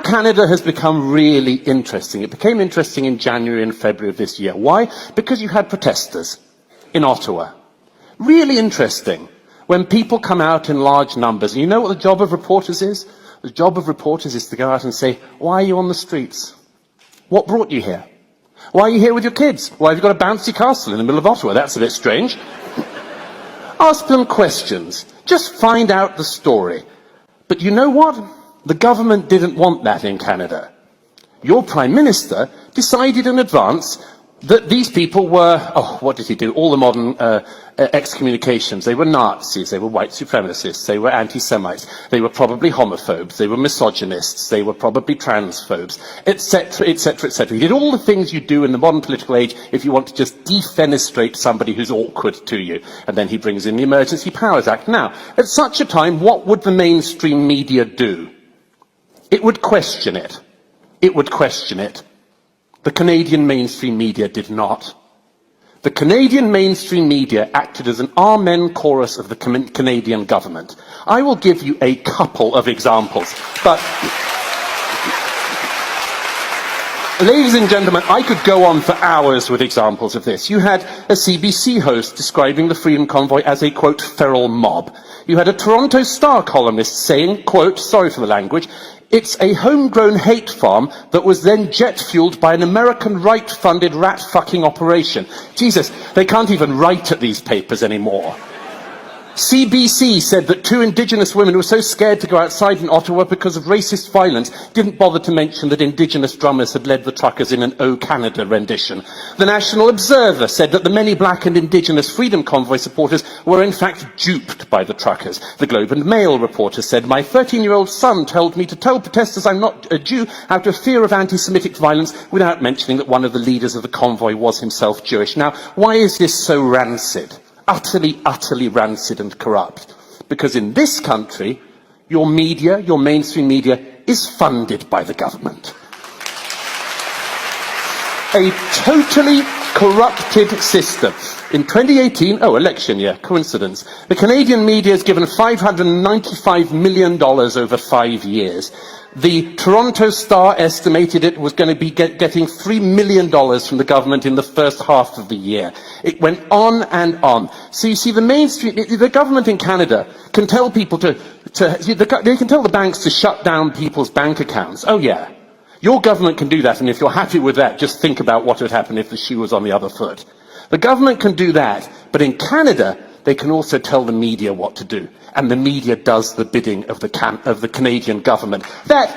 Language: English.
Canada has become really interesting. It became interesting in January and February of this year. Why? Because you had protesters in Ottawa. Really interesting. When people come out in large numbers, and you know what the job of reporters is? The job of reporters is to go out and say, why are you on the streets? What brought you here? Why are you here with your kids? Why have you got a bouncy castle in the middle of Ottawa? That's a bit strange. Ask them questions. Just find out the story. But you know what? The government didn't want that in Canada. Your Prime Minister decided in advance that these people were, what did he do? All the modern excommunications. They were Nazis, they were white supremacists, they were anti-Semites, they were probably homophobes, they were misogynists, they were probably transphobes, etc., etc., etc. He did all the things you do in the modern political age if you want to just defenestrate somebody who's awkward to you. And then he brings in the Emergency Powers Act. Now, at such a time, what would the mainstream media do? It would question it. It would question it. The Canadian mainstream media did not. The Canadian mainstream media acted as an amen chorus of the Canadian government. I will give you a couple of examples, but ladies and gentlemen, I could go on for hours with examples of this. You had a CBC host describing the Freedom Convoy as a, quote, feral mob. You had a Toronto Star columnist saying, quote, sorry for the language, it's a homegrown hate farm that was then jet-fueled by an American right-funded rat-fucking operation. Jesus, they can't even write at these papers anymore. CBC said that 2 Indigenous women who were so scared to go outside in Ottawa because of racist violence didn't bother to mention that Indigenous drummers had led the truckers in an O Canada rendition. The National Observer said that the many black and Indigenous Freedom Convoy supporters were in fact duped by the truckers. The Globe and Mail reporter said, my 13-year-old son told me to tell protesters I'm not a Jew out of fear of anti-Semitic violence, without mentioning that one of the leaders of the convoy was himself Jewish. Now, why is this so rancid? Utterly, utterly rancid and corrupt. Because in this country, your media, your mainstream media, is funded by the government. A totally corrupted system. In 2018, election year, coincidence, the Canadian media is given $595 million over 5 years. The Toronto Star estimated it was going to be getting $3 million from the government in the first half of the year. It went on and on. So you see, the mainstream, the government in Canada can tell people they can tell the banks to shut down people's bank accounts. Oh yeah. Your government can do that, and if you're happy with that, just think about what would happen if the shoe was on the other foot. The government can do that, but in Canada, they can also tell the media what to do, and the media does the bidding of the Canadian government. That